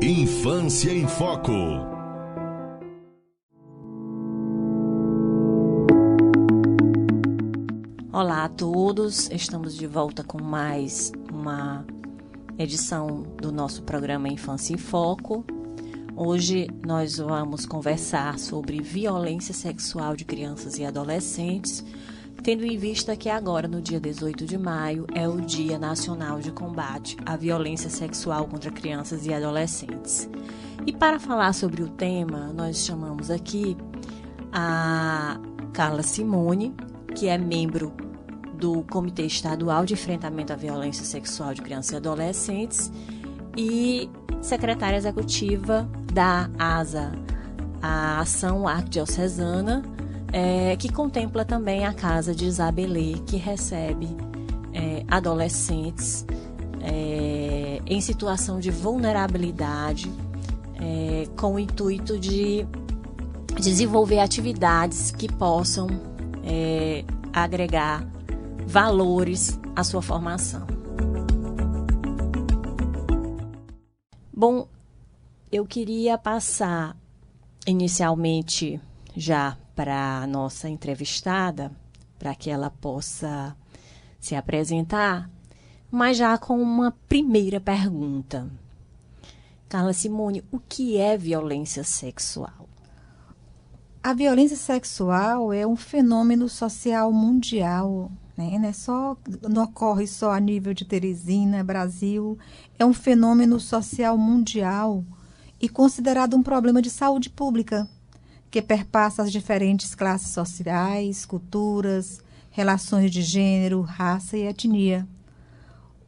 Infância em Foco. Olá a todos, estamos de volta com mais uma edição do nosso programa Infância em Foco. Hoje nós vamos conversar sobre violência sexual de crianças e adolescentes, tendo em vista que agora, no dia 18 de maio, é o Dia Nacional de Combate à Violência Sexual contra Crianças e Adolescentes. E para falar sobre o tema, nós chamamos aqui a Carla Simone, que é membro do Comitê Estadual de Enfrentamento à Violência Sexual de Crianças e Adolescentes e secretária executiva da ASA, a Ação Arquidiocesana, que contempla também a Casa de Isabelê, que recebe adolescentes em situação de vulnerabilidade, com o intuito de desenvolver atividades que possam agregar valores à sua formação. Bom, eu queria passar inicialmente já para a nossa entrevistada, para que ela possa se apresentar, mas já com uma primeira pergunta. Carla Simone, o que é violência sexual? A violência sexual é um fenômeno social mundial, né? Não ocorre só a nível de Teresina, Brasil. É um fenômeno social mundial e considerado um problema de saúde pública, que perpassa as diferentes classes sociais, culturas, relações de gênero, raça e etnia.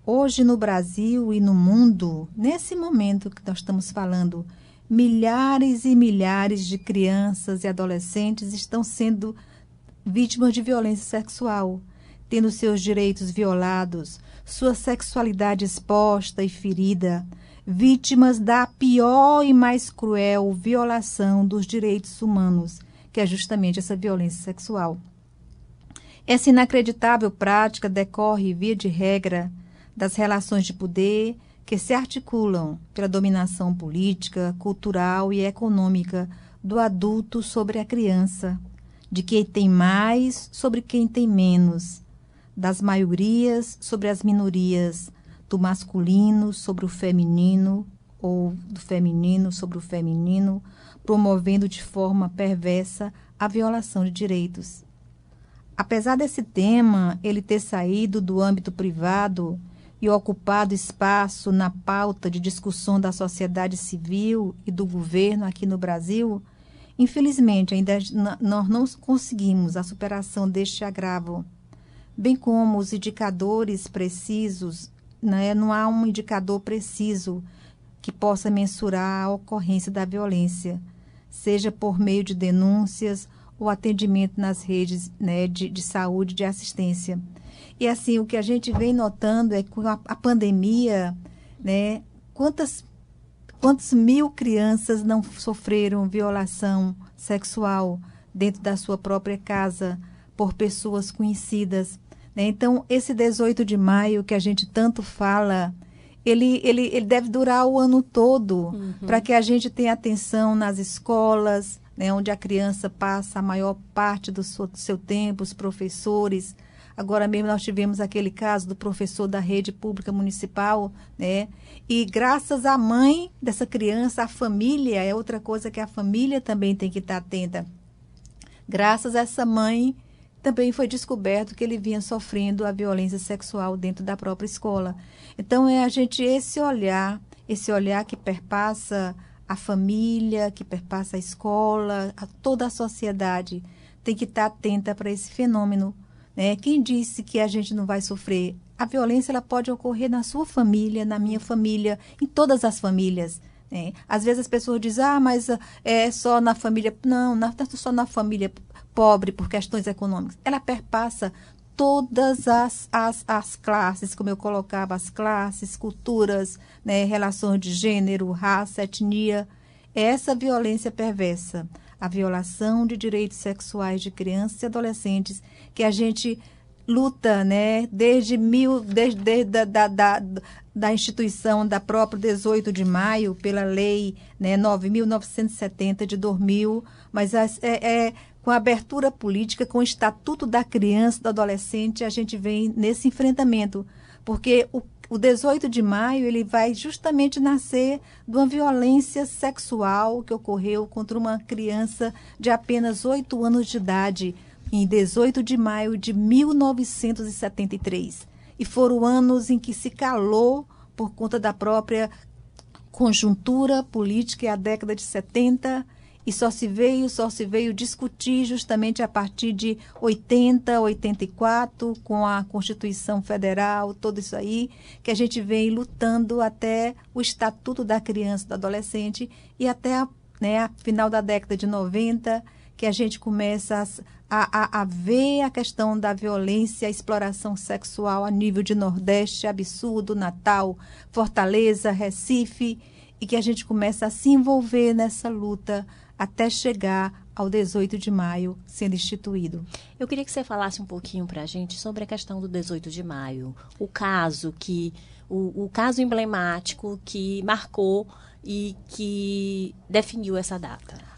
Hoje, no Brasil e no mundo, nesse momento que nós estamos falando, milhares e milhares de crianças e adolescentes estão sendo vítimas de violência sexual, tendo seus direitos violados, sua sexualidade exposta e ferida, vítimas da pior e mais cruel violação dos direitos humanos, que é justamente essa violência sexual. Essa inacreditável prática decorre, via de regra, das relações de poder que se articulam pela dominação política, cultural e econômica do adulto sobre a criança, de quem tem mais sobre quem tem menos, das maiorias sobre as minorias, do masculino sobre o feminino ou do feminino sobre o feminino, promovendo de forma perversa a violação de direitos. Apesar desse tema ele ter saído do âmbito privado e ocupado espaço na pauta de discussão da sociedade civil e do governo aqui no Brasil, infelizmente ainda nós não conseguimos a superação deste agravo, bem como os indicadores precisos, né? Não há um indicador preciso que possa mensurar a ocorrência da violência, seja por meio de denúncias ou atendimento nas redes, né, de saúde, de assistência. E assim, o que a gente vem notando é que com a pandemia, né, quantas mil crianças não sofreram violação sexual dentro da sua própria casa por pessoas conhecidas, né? Então, esse 18 de maio que a gente tanto fala, ele deve durar o ano todo, para que a gente tenha atenção nas escolas, né, onde a criança passa a maior parte do seu tempo, os professores. Agora mesmo nós tivemos aquele caso do professor da rede pública municipal, né? E graças à mãe dessa criança, a família, é outra coisa que a família também tem que estar atenta. Graças a essa mãe, também foi descoberto que ele vinha sofrendo a violência sexual dentro da própria escola. Então, esse olhar que perpassa a família, que perpassa a escola, toda a sociedade, tem que estar atenta para esse fenômeno, né? Quem disse que a gente não vai sofrer? A violência ela pode ocorrer na sua família, na minha família, em todas as famílias, né? Às vezes as pessoas dizem, mas é só na família. Não, não é só na família pobre por questões econômicas. Ela perpassa todas as classes, como eu colocava, as classes, culturas, né, relações de gênero, raça, etnia. Essa violência perversa, a violação de direitos sexuais de crianças e adolescentes, que a gente luta, né, desde da instituição da própria 18 de maio, pela lei, né, 9.970 de 2000, mas com a abertura política, com o Estatuto da Criança e do Adolescente, a gente vem nesse enfrentamento, porque o 18 de maio ele vai justamente nascer de uma violência sexual que ocorreu contra uma criança de apenas 8 anos de idade, em 18 de maio de 1973. E foram anos em que se calou por conta da própria conjuntura política, a década de 70, e só se veio discutir justamente a partir de 80, 84, com a Constituição Federal, tudo isso aí, que a gente vem lutando até o Estatuto da Criança e do Adolescente e até a final da década de 90, que a gente começa a ver a questão da violência, a exploração sexual a nível de Nordeste, absurdo, Natal, Fortaleza, Recife, e que a gente começa a se envolver nessa luta até chegar ao 18 de maio sendo instituído. Eu queria que você falasse um pouquinho para a gente sobre a questão do 18 de maio, o caso emblemático que marcou e que definiu essa data.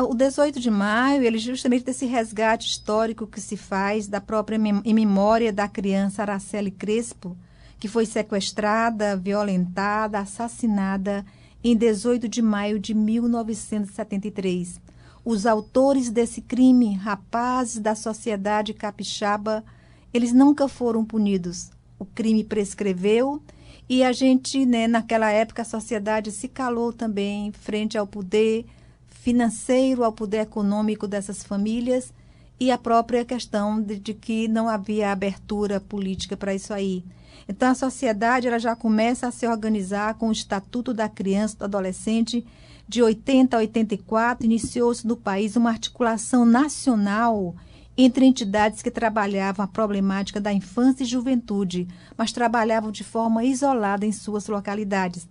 O 18 de maio, ele justamente desse resgate histórico que se faz da própria em memória da criança Araceli Crespo, que foi sequestrada, violentada, assassinada em 18 de maio de 1973. Os autores desse crime, rapazes da sociedade capixaba, eles nunca foram punidos. O crime prescreveu e a gente, naquela época, a sociedade se calou também frente ao poder financeiro, ao poder econômico dessas famílias e a própria questão de que não havia abertura política para isso aí. Então, a sociedade ela já começa a se organizar com o Estatuto da Criança e do Adolescente. De 80 a 84, iniciou-se no país uma articulação nacional entre entidades que trabalhavam a problemática da infância e juventude, mas trabalhavam de forma isolada em suas localidades.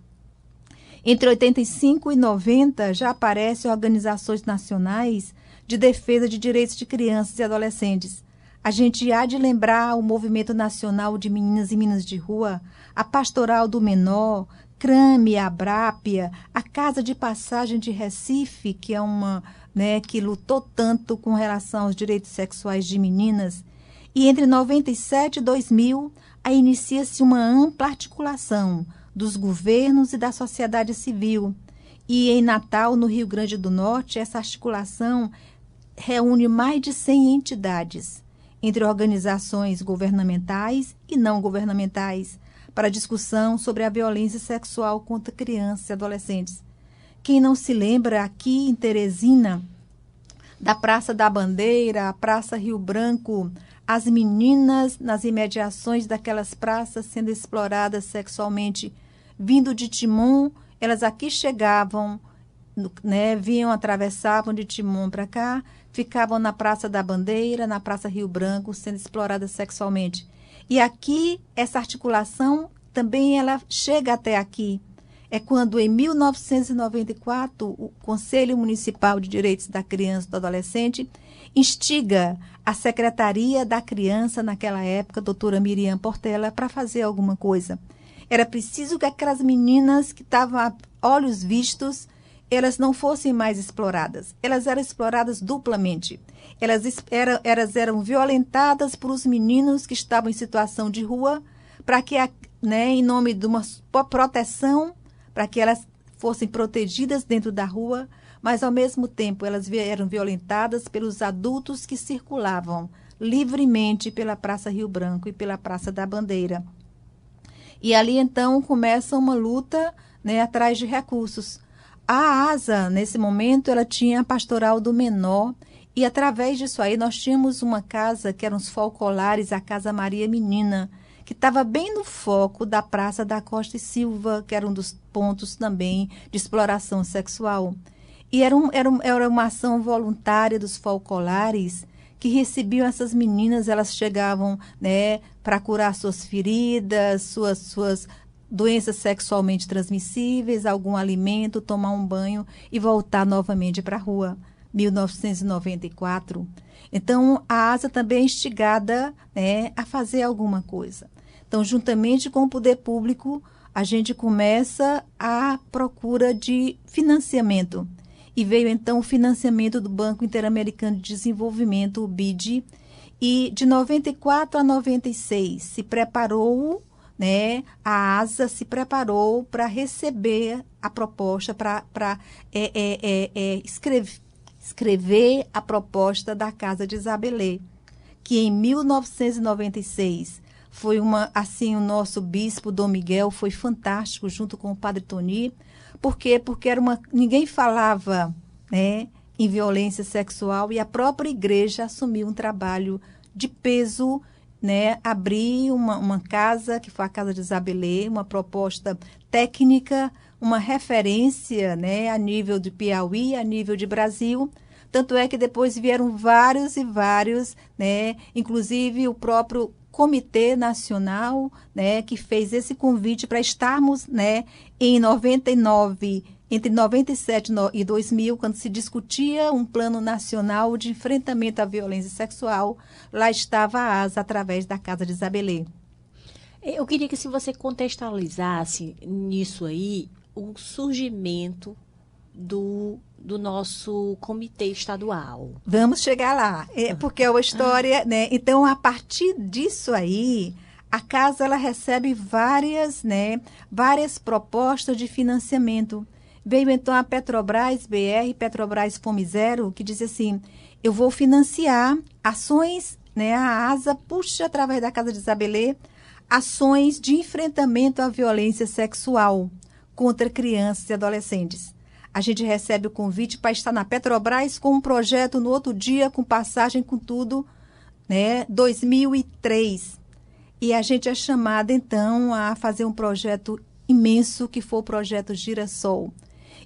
Entre 85 e 90, já aparecem organizações nacionais de defesa de direitos de crianças e adolescentes. A gente há de lembrar o Movimento Nacional de Meninas e Meninas de Rua, a Pastoral do Menor, CRAME, a Brápia, a Casa de Passagem de Recife, que é uma, que lutou tanto com relação aos direitos sexuais de meninas. E entre 97 e 2000, aí inicia-se uma ampla articulação dos governos e da sociedade civil. E em Natal, no Rio Grande do Norte, essa articulação reúne mais de 100 entidades, entre organizações governamentais e não governamentais, para discussão sobre a violência sexual contra crianças e adolescentes. Quem não se lembra, aqui em Teresina, da Praça da Bandeira, a Praça Rio Branco, as meninas nas imediações daquelas praças sendo exploradas sexualmente, vindo de Timon, elas aqui chegavam, atravessavam de Timon para cá, ficavam na Praça da Bandeira, na Praça Rio Branco, sendo exploradas sexualmente. E aqui, essa articulação também ela chega até aqui. É quando, em 1994, o Conselho Municipal de Direitos da Criança e do Adolescente instiga a Secretaria da Criança, naquela época, a doutora Miriam Portela, para fazer alguma coisa. Era preciso que aquelas meninas que estavam a olhos vistos, elas não fossem mais exploradas. Elas eram exploradas duplamente. Elas eram violentadas por os meninos que estavam em situação de rua, para que, em nome de uma proteção, para que elas fossem protegidas dentro da rua, mas, ao mesmo tempo, elas eram violentadas pelos adultos que circulavam livremente pela Praça Rio Branco e pela Praça da Bandeira. E ali, então, começa uma luta atrás de recursos. A ASA, nesse momento, ela tinha a Pastoral do Menor, e através disso aí nós tínhamos uma casa, que eram os folcolares, a Casa Maria Menina, que estava bem no foco da Praça da Costa e Silva, que era um dos pontos também de exploração sexual. E era uma ação voluntária dos folcolares, que recebiam essas meninas, elas chegavam para curar suas feridas, suas doenças sexualmente transmissíveis, algum alimento, tomar um banho e voltar novamente para a rua. 1994. Então, a ASA também é instigada, né, a fazer alguma coisa. Então, juntamente com o poder público, a gente começa a procura de financiamento. E veio, então, o financiamento do Banco Interamericano de Desenvolvimento, o BID, e de 94 a 96 se preparou, né, a ASA se preparou para receber a proposta, para escrever a proposta da Casa de Isabelê, que em 1996 foi assim, o nosso bispo Dom Miguel foi fantástico junto com o Padre Toni. Por quê? Porque ninguém falava, né, em violência sexual, e a própria igreja assumiu um trabalho de peso, né, abrir uma casa, que foi a Casa de Isabelê, uma proposta técnica, uma referência, né, a nível de Piauí, a nível de Brasil. Tanto é que depois vieram vários e vários, né, inclusive o próprio Comitê Nacional, né, que fez esse convite para estarmos, né, em 99, entre 97 e 2000, quando se discutia um plano nacional de enfrentamento à violência sexual, lá estava a ASA através da Casa de Isabelê. Eu queria que se você contextualizasse nisso aí o surgimento do nosso comitê estadual. Vamos chegar lá, porque é uma história, né? Então, a partir disso aí, a casa ela recebe várias propostas de financiamento. Veio então a Petrobras BR, Petrobras Fome Zero, que diz assim: eu vou financiar ações, né? A ASA puxa através da Casa de Isabelê ações de enfrentamento à violência sexual contra crianças e adolescentes. A gente recebe o convite para estar na Petrobras com um projeto no outro dia, com passagem, com tudo, né? 2003. E a gente é chamada, então, a fazer um projeto imenso, que foi o projeto Girassol.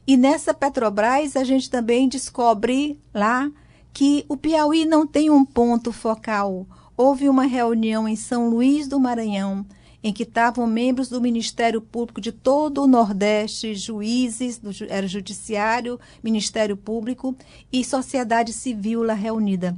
E nessa Petrobras, a gente também descobre lá que o Piauí não tem um ponto focal. Houve uma reunião em São Luís do Maranhão, em que estavam membros do Ministério Público de todo o Nordeste, juízes, era Judiciário, Ministério Público e sociedade civil lá reunida.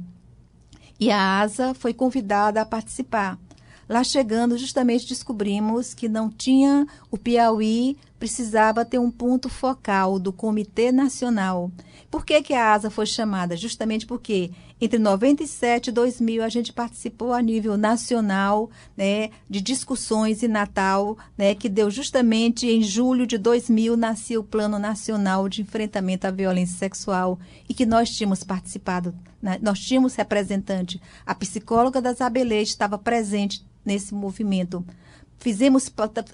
E a ASA foi convidada a participar. Lá chegando, justamente descobrimos que não tinha, o Piauí precisava ter um ponto focal do Comitê Nacional. Por que a ASA foi chamada? Justamente porque entre 97 e 2000 a gente participou a nível nacional, né, de discussões em Natal, né, que deu justamente em julho de 2000 nasceu o Plano Nacional de Enfrentamento à Violência Sexual, e que nós tínhamos participado, né, nós tínhamos representante. A psicóloga da Isabelê estava presente nesse movimento.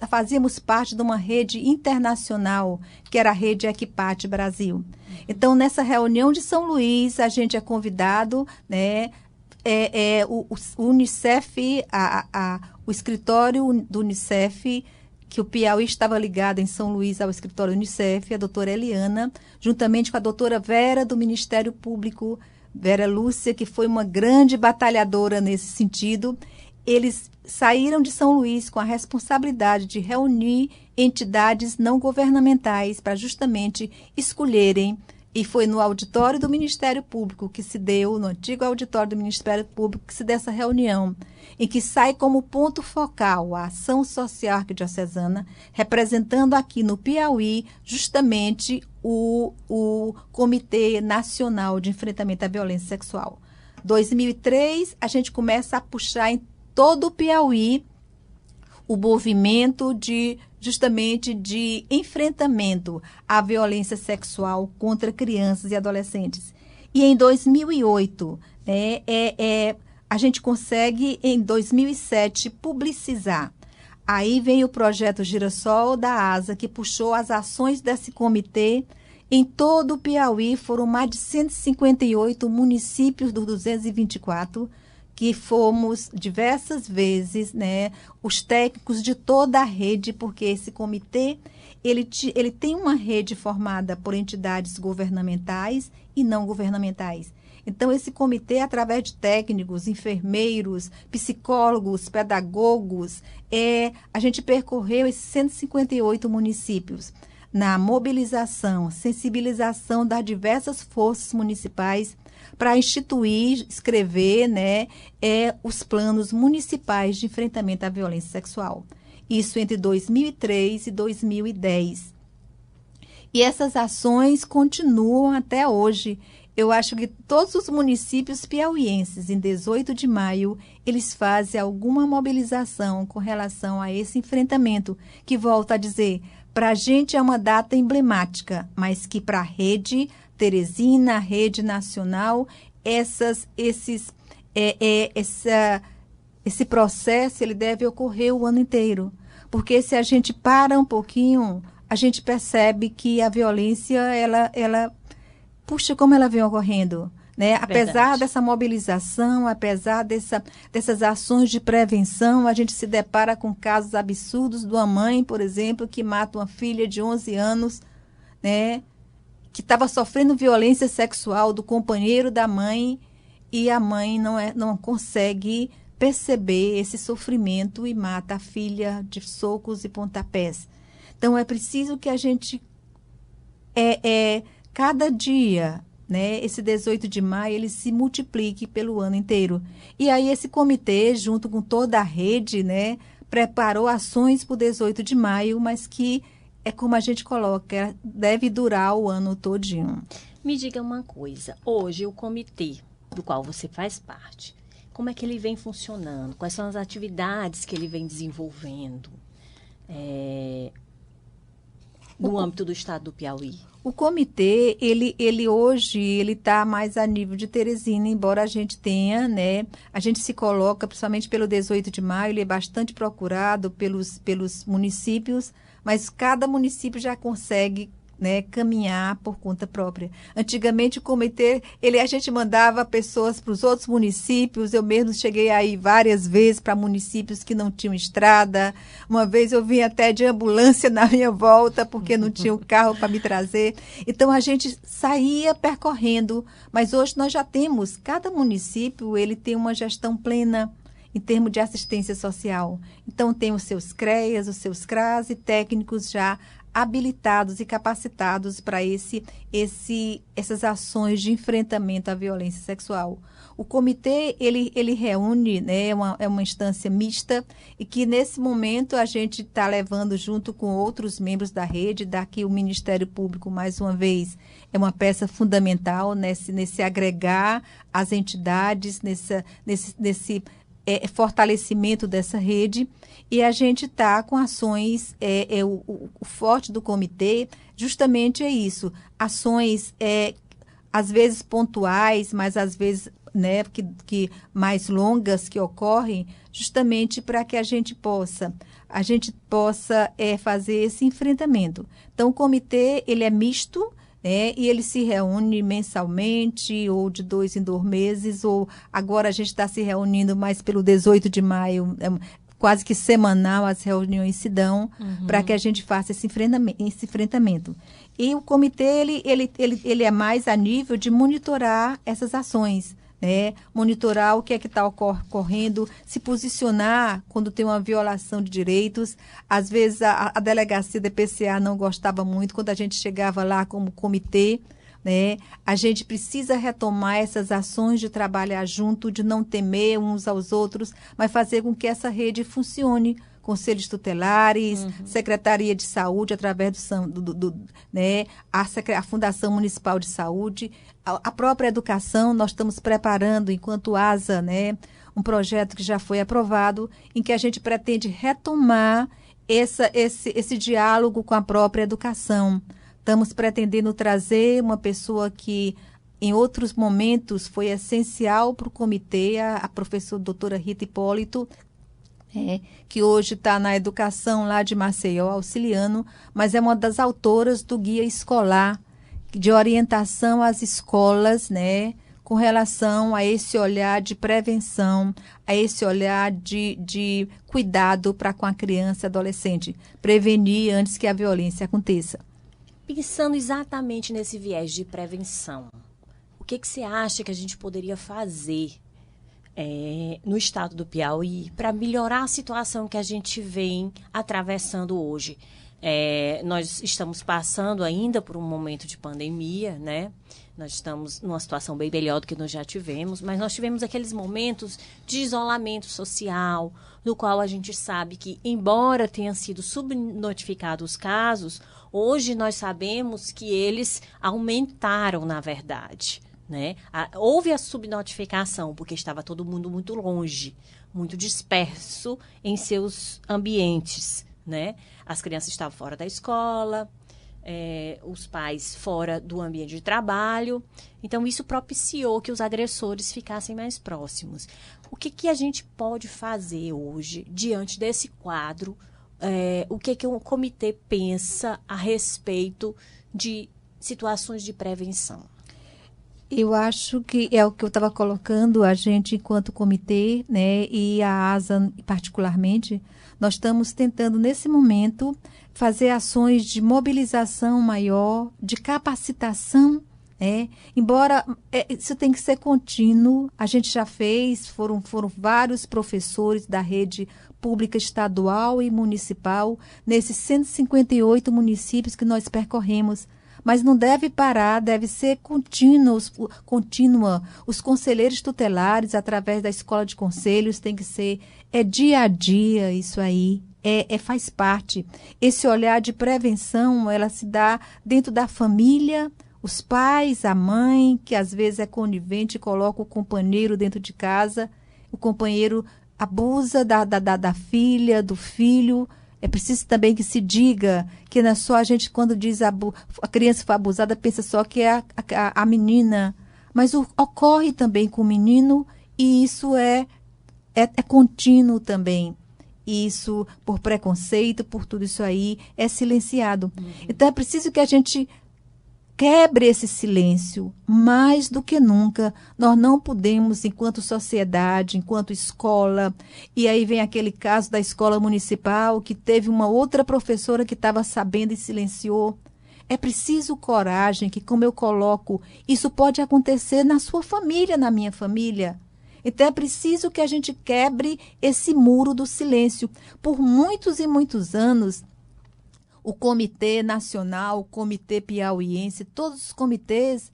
Fazíamos parte de uma rede internacional, que era a rede Equipate Brasil. Então, nessa reunião de São Luís, a gente é convidado, né, o Unicef, o escritório do Unicef, que o Piauí estava ligado em São Luís ao escritório Unicef, a doutora Eliana, juntamente com a doutora Vera, do Ministério Público, Vera Lúcia, que foi uma grande batalhadora nesse sentido. Eles saíram de São Luís com a responsabilidade de reunir entidades não governamentais para justamente escolherem, e foi no auditório do Ministério Público que se deu, no antigo auditório do Ministério Público, que se deu essa reunião, em que sai como ponto focal a ação social arquidiocesana, representando aqui no Piauí justamente o Comitê Nacional de Enfrentamento à Violência Sexual. 2003, a gente começa a puxar em todo o Piauí o movimento justamente de enfrentamento à violência sexual contra crianças e adolescentes. E em 2008, a gente consegue, em 2007, publicizar. Aí vem o projeto Girassol da ASA, que puxou as ações desse comitê. Em todo o Piauí, foram mais de 158 municípios dos 224, que fomos diversas vezes, né, os técnicos de toda a rede, porque esse comitê, ele tem uma rede formada por entidades governamentais e não governamentais. Então, esse comitê, através de técnicos, enfermeiros, psicólogos, pedagogos, a gente percorreu esses 158 municípios. na mobilização, sensibilização das diversas forças municipais para instituir, escrever, né, os planos municipais de enfrentamento à violência sexual. Isso entre 2003 e 2010. E essas ações continuam até hoje. Eu acho que todos os municípios piauienses, em 18 de maio, eles fazem alguma mobilização com relação a esse enfrentamento, que, volto a dizer, para a gente é uma data emblemática, mas que para a rede Teresina, a rede nacional, esse processo ele deve ocorrer o ano inteiro. Porque se a gente para um pouquinho, a gente percebe que a violência, ela puxa, como ela vem ocorrendo, né? Apesar dessa mobilização, apesar dessas ações de prevenção, a gente se depara com casos absurdos de uma mãe, por exemplo, que mata uma filha de 11 anos, né? Que estava sofrendo violência sexual do companheiro da mãe, e a mãe não consegue perceber esse sofrimento e mata a filha de socos e pontapés. Então, é preciso que a gente, cada dia, né, esse 18 de maio, ele se multiplique pelo ano inteiro. E aí esse comitê, junto com toda a rede, né, preparou ações para o 18 de maio, mas que, como a gente coloca, deve durar o ano todinho. Me diga uma coisa, hoje o comitê do qual você faz parte, como é que ele vem funcionando? Quais são as atividades que ele vem desenvolvendo no âmbito do estado do Piauí? O comitê, ele hoje, ele está mais a nível de Teresina, embora a gente tenha, né? A gente se coloca, principalmente pelo 18 de maio, ele é bastante procurado pelos municípios, mas cada município já consegue, né, caminhar por conta própria. Antigamente o comitê, a gente mandava pessoas para os outros municípios. Eu mesmo cheguei aí várias vezes para municípios que não tinham estrada. Uma vez eu vim até de ambulância na minha volta porque não tinha um carro para me trazer. Então a gente saía percorrendo, mas hoje nós já temos, cada município ele tem uma gestão plena em termos de assistência social. Então tem os seus CREAs, os seus CRAS e técnicos já habilitados e capacitados para essas ações de enfrentamento à violência sexual. O comitê, ele reúne, né, é uma instância mista, e que nesse momento a gente está levando junto com outros membros da rede. Daqui o Ministério Público, mais uma vez, é uma peça fundamental nesse agregar as entidades, nesse fortalecimento dessa rede. E a gente está com ações, o forte do comitê justamente é isso, ações às vezes pontuais, mas às vezes, né, que mais longas, que ocorrem justamente para que a gente possa fazer esse enfrentamento. Então o comitê ele é misto, né, e ele se reúne mensalmente ou de 2 em 2 meses, ou agora a gente está se reunindo mais pelo 18 de maio, quase que semanal as reuniões se dão para que a gente faça esse enfrentamento. E o comitê ele é mais a nível de monitorar essas ações, né? Monitorar o que é que está ocorrendo, se posicionar quando tem uma violação de direitos. Às vezes a delegacia da PCA não gostava muito quando a gente chegava lá como comitê, né? A gente precisa retomar essas ações de trabalhar junto, de não temer uns aos outros, mas fazer com que essa rede funcione. Conselhos tutelares, Secretaria de Saúde, através né, a Fundação Municipal de Saúde, a própria educação. Nós estamos preparando, enquanto ASA, né, um projeto que já foi aprovado, em que a gente pretende retomar esse diálogo com a própria educação. Estamos pretendendo trazer uma pessoa que, em outros momentos, foi essencial para o comitê, a professora doutora Rita Hipólito, que hoje está na educação lá de Maceió, auxiliando, mas é uma das autoras do guia escolar de orientação às escolas, né, com relação a esse olhar de prevenção, a esse olhar de cuidado para com a criança e adolescente, prevenir antes que a violência aconteça. Pensando exatamente nesse viés de prevenção, o que você acha que a gente poderia fazer no estado do Piauí para melhorar a situação que a gente vem atravessando hoje? Nós estamos passando ainda por um momento de pandemia, né? Nós estamos numa situação bem melhor do que nós já tivemos, mas nós tivemos aqueles momentos de isolamento social, no qual a gente sabe que, embora tenham sido subnotificados os casos, hoje nós sabemos que eles aumentaram, na verdade, né? Houve a subnotificação, porque estava todo mundo muito longe, muito disperso em seus ambientes, né? As crianças estavam fora da escola, os pais fora do ambiente de trabalho. Então, isso propiciou que os agressores ficassem mais próximos. O que a gente pode fazer hoje, diante desse quadro? O que o comitê pensa a respeito de situações de prevenção? Eu acho que é o que eu estava colocando, a gente, enquanto comitê, né, e a ASA particularmente, nós estamos tentando, nesse momento, fazer ações de mobilização maior, de capacitação, embora isso tem que ser contínuo. A gente já fez, foram vários professores da rede pública estadual e municipal, nesses 158 municípios que nós percorremos. Mas não deve parar, deve ser contínua. Os conselheiros tutelares, através da escola de conselhos, tem que ser dia a dia isso aí. Faz parte. Esse olhar de prevenção, ela se dá dentro da família, os pais, a mãe, que às vezes é conivente, coloca o companheiro dentro de casa, o companheiro abusa da filha, do filho. É preciso também que se diga que não é só a gente, quando diz a criança foi abusada, pensa só que é a menina. Mas ocorre também com o menino, e isso é contínuo também. Isso, por preconceito, por tudo isso aí, é silenciado. Então, é preciso que a gente quebre esse silêncio. Mais do que nunca, nós não podemos, enquanto sociedade, enquanto escola, e aí vem aquele caso da escola municipal, que teve uma outra professora que estava sabendo e silenciou. É preciso coragem, que, como eu coloco, isso pode acontecer na sua família, na minha família. Então, é preciso que a gente quebre esse muro do silêncio. Por muitos e muitos anos, o Comitê Nacional, o Comitê Piauiense, todos os comitês,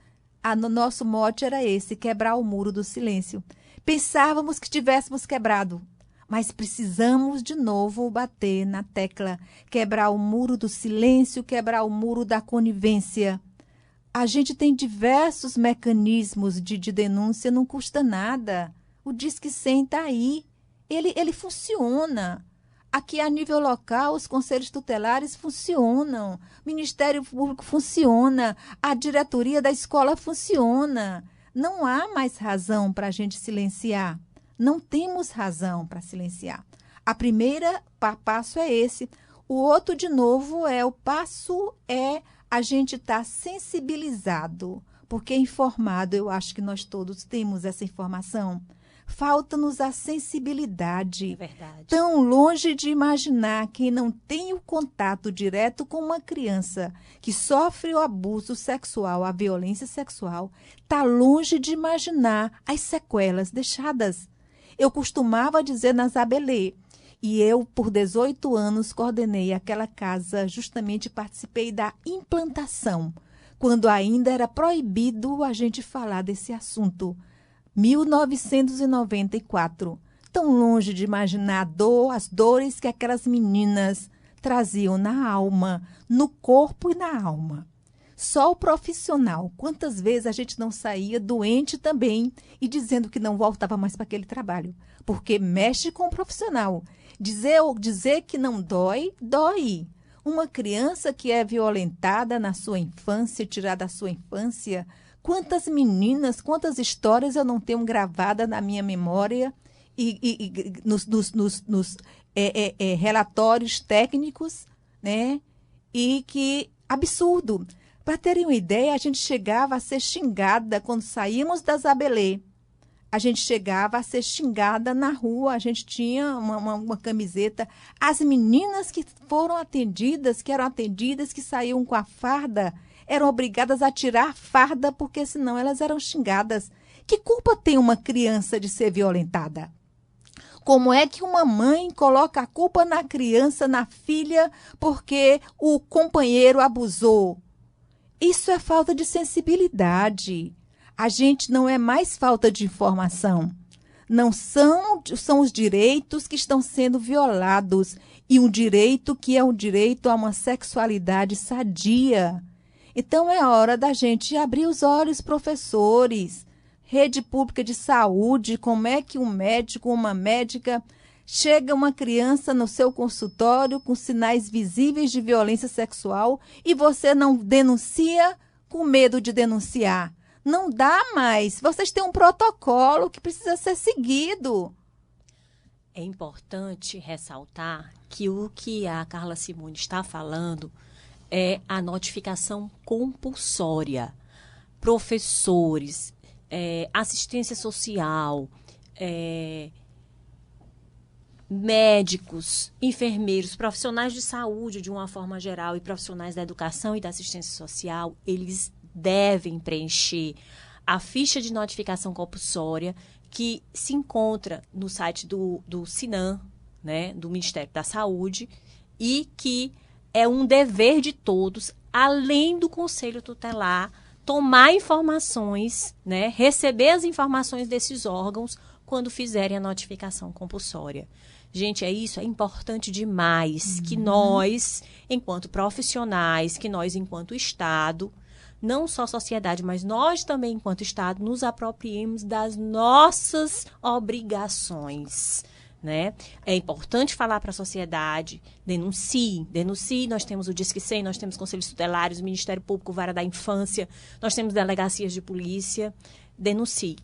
no nosso mote era esse, quebrar o muro do silêncio. Pensávamos que tivéssemos quebrado, mas precisamos de novo bater na tecla, quebrar o muro do silêncio, quebrar o muro da conivência. A gente tem diversos mecanismos de denúncia, não custa nada. O Disque 100 está aí, ele funciona. Aqui, a nível local, os conselhos tutelares funcionam, o Ministério Público funciona, a diretoria da escola funciona. Não há mais razão para a gente silenciar. Não temos razão para silenciar. A primeira passo é esse. O outro, de novo, a gente estar sensibilizado, porque informado, eu acho que nós todos temos essa informação. Falta-nos a sensibilidade. É verdade. Tão longe de imaginar quem não tem o contato direto com uma criança que sofre o abuso sexual, a violência sexual, está longe de imaginar as sequelas deixadas. Eu costumava dizer na Zabelê, e eu, por 18 anos, coordenei aquela casa, justamente participei da implantação, quando ainda era proibido a gente falar desse assunto. 1994, tão longe de imaginar as dores que aquelas meninas traziam na alma, no corpo e na alma. Só o profissional, quantas vezes a gente não saía doente também e dizendo que não voltava mais para aquele trabalho, porque mexe com o profissional. Dizer que não dói, dói. Uma criança que é violentada na sua infância, tirada da sua infância, quantas meninas, quantas histórias eu não tenho gravada na minha memória e nos relatórios técnicos, né? E que absurdo. Para terem uma ideia, a gente chegava a ser xingada quando saímos da Zabelê. A gente chegava a ser xingada na rua, a gente tinha uma camiseta. As meninas que eram atendidas, que saíam com a farda, eram obrigadas a tirar a farda, porque senão elas eram xingadas. Que culpa tem uma criança de ser violentada? Como é que uma mãe coloca a culpa na criança, na filha, porque o companheiro abusou? Isso é falta de sensibilidade. A gente não é mais falta de informação. Não são os direitos que estão sendo violados. E um direito que é um direito a uma sexualidade sadia. Então é hora da gente abrir os olhos, professores. Rede pública de saúde, como é que um médico, uma médica, chega uma criança no seu consultório com sinais visíveis de violência sexual e você não denuncia com medo de denunciar. Não dá mais. Vocês têm um protocolo que precisa ser seguido. É importante ressaltar que o que a Carla Simone está falando é a notificação compulsória. Professores, assistência social, médicos, enfermeiros, profissionais de saúde de uma forma geral e profissionais da educação e da assistência social, eles devem preencher a ficha de notificação compulsória que se encontra no site do SINAM, né, do Ministério da Saúde, e que é um dever de todos, além do Conselho Tutelar, tomar informações, né, receber as informações desses órgãos quando fizerem a notificação compulsória. Gente, é isso, é importante demais que nós, enquanto profissionais, que nós, enquanto Estado, não só sociedade, mas nós também, enquanto Estado, nos apropriemos das nossas obrigações, né? É importante falar para a sociedade, denuncie, nós temos o Disque 100, nós temos conselhos tutelares, o Ministério Público, Vara da Infância, nós temos delegacias de polícia, denuncie.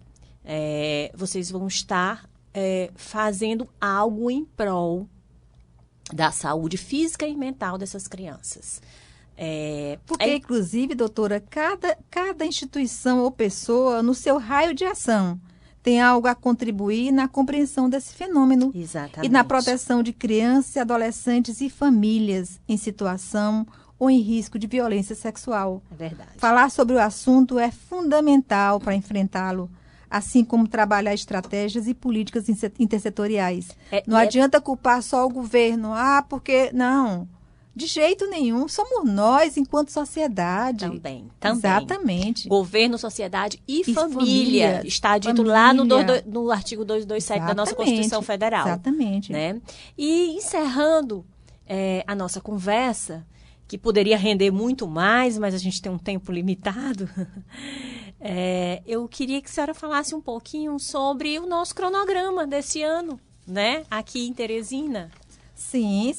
Vocês vão estar fazendo algo em prol da saúde física e mental dessas crianças. Porque, inclusive, doutora, cada instituição ou pessoa, no seu raio de ação, tem algo a contribuir na compreensão desse fenômeno. Exatamente. E na proteção de crianças, adolescentes e famílias em situação ou em risco de violência sexual. É verdade. Falar sobre o assunto é fundamental para enfrentá-lo, assim como trabalhar estratégias e políticas intersetoriais. Não adianta culpar só o governo. Porque... Não. De jeito nenhum, somos nós enquanto sociedade. Também. Exatamente. Governo, sociedade e família. Está dito lá no artigo 227 da nossa Constituição Federal. Exatamente. Né? E encerrando a nossa conversa, que poderia render muito mais, mas a gente tem um tempo limitado, eu queria que a senhora falasse um pouquinho sobre o nosso cronograma desse ano, né? Aqui em Teresina. Sim.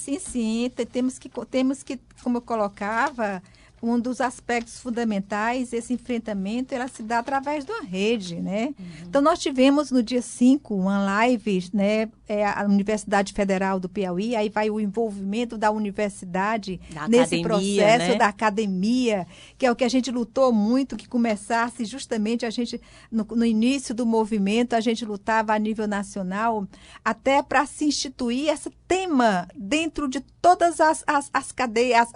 Temos que, como eu colocava, um dos aspectos fundamentais, esse enfrentamento, ela se dá através de uma rede, né? Uhum. Então, nós tivemos no dia 5 uma live, né? A Universidade Federal do Piauí, aí vai o envolvimento da universidade nesse processo, né? Da academia, que é o que a gente lutou muito, que começasse justamente a gente, no início do movimento, a gente lutava a nível nacional, até para se instituir esse tema dentro de todas as cadeias,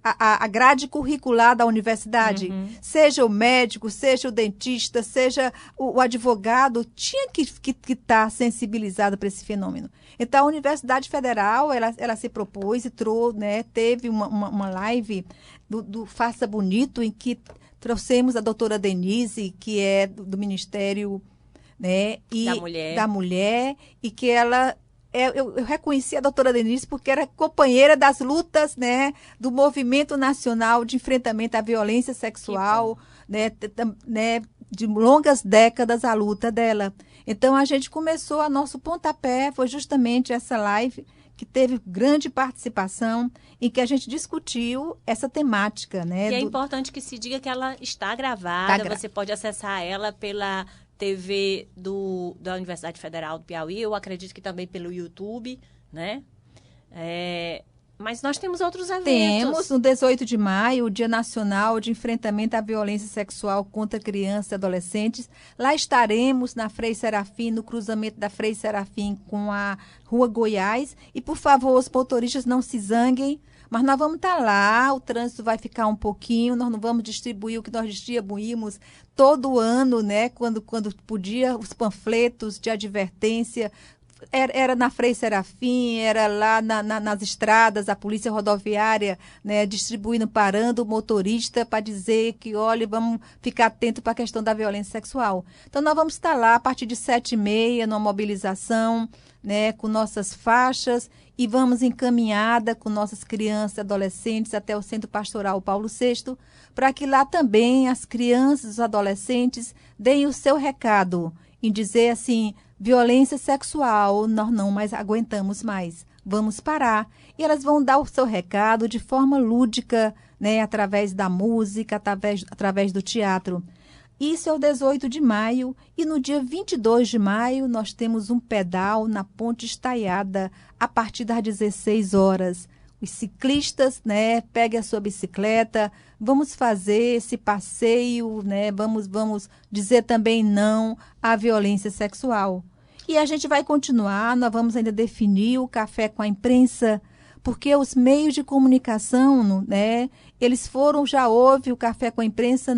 a grade curricular da universidade. Uhum. Seja o médico, seja o dentista, seja o advogado, tinha que estar sensibilizado para esse fenômeno. Então, a Universidade Federal, ela se propôs e né, teve uma live do Faça Bonito, em que trouxemos a doutora Denise, que é do Ministério, né, da Mulher, e que ela... Eu reconheci a doutora Denise porque era companheira das lutas, né, do Movimento Nacional de Enfrentamento à Violência Sexual, né, de longas décadas a luta dela. Então, a gente começou, a nosso pontapé foi justamente essa live que teve grande participação, em que a gente discutiu essa temática. Né, e é importante que se diga que ela está gravada, você pode acessar ela pela TV da Universidade Federal do Piauí, eu acredito que também pelo YouTube, né? Mas nós temos outros eventos. Temos, no 18 de maio, o Dia Nacional de Enfrentamento à Violência Sexual contra Crianças e Adolescentes. Lá estaremos na Frei Serafim, no cruzamento da Frei Serafim com a Rua Goiás. E, por favor, os motoristas não se zanguem, mas nós vamos estar lá, o trânsito vai ficar um pouquinho, nós não vamos distribuir o que nós distribuímos todo ano, né? Quando podia, os panfletos de advertência, era na Frei Serafim, era lá nas estradas, a polícia rodoviária, né, distribuindo, parando o motorista para dizer que, olha, vamos ficar atento para a questão da violência sexual. Então, nós vamos estar lá a partir de 7h30, numa mobilização, né, com nossas faixas, e vamos encaminhada com nossas crianças e adolescentes até o Centro Pastoral Paulo VI, para que lá também as crianças e os adolescentes deem o seu recado, em dizer assim, violência sexual, nós não mais aguentamos mais, vamos parar. E elas vão dar o seu recado de forma lúdica, né, através da música, através do teatro. Isso é o 18 de maio e no dia 22 de maio nós temos um pedal na Ponte Estaiada a partir das 16 horas. Os ciclistas, né, peguem a sua bicicleta, vamos fazer esse passeio, né, vamos dizer também não à violência sexual. E a gente vai continuar, nós vamos ainda definir o café com a imprensa, porque os meios de comunicação, né, eles já houve o café com a imprensa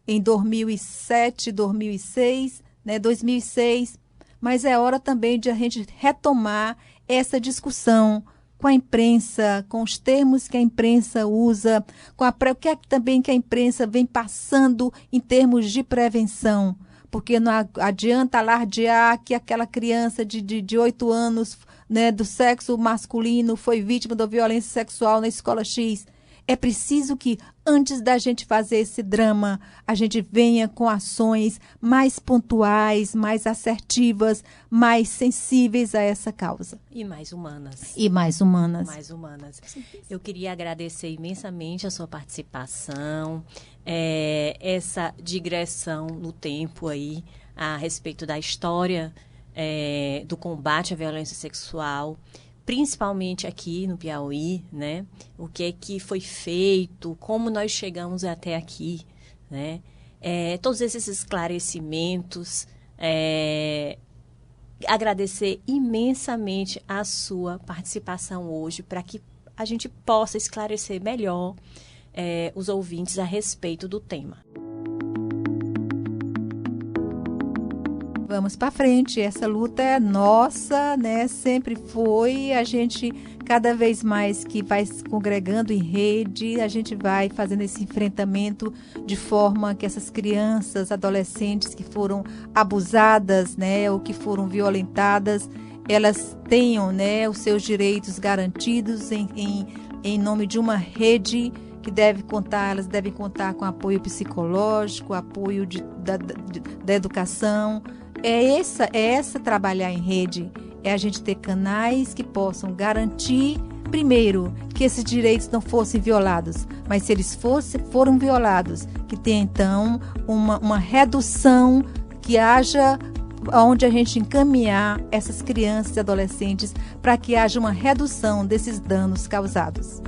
em 2007, 2006, né, 2006, mas é hora também de a gente retomar essa discussão com a imprensa, com os termos que a imprensa usa, o que é também que a imprensa vem passando em termos de prevenção, porque não adianta alardear que aquela criança de 8 anos, né, do sexo masculino foi vítima da violência sexual na escola X. É preciso que, antes da gente fazer esse drama, a gente venha com ações mais pontuais, mais assertivas, mais sensíveis a essa causa. E mais humanas. E mais humanas. Mais humanas. Eu queria agradecer imensamente a sua participação, essa digressão no tempo aí, a respeito da história do combate à violência sexual, principalmente aqui no Piauí, né? O que é que foi feito, como nós chegamos até aqui, né? Todos esses esclarecimentos, agradecer imensamente a sua participação hoje para que a gente possa esclarecer melhor os ouvintes a respeito do tema. Vamos para frente, essa luta é nossa, né? Sempre foi, a gente cada vez mais que vai se congregando em rede, a gente vai fazendo esse enfrentamento de forma que essas crianças, adolescentes que foram abusadas, né, ou que foram violentadas, elas tenham, né, os seus direitos garantidos em nome de uma rede que elas devem contar com apoio psicológico, apoio da educação. É trabalhar em rede, é a gente ter canais que possam garantir, primeiro, que esses direitos não fossem violados, mas se eles foram violados, que tenha então uma redução, que haja onde a gente encaminhar essas crianças e adolescentes para que haja uma redução desses danos causados.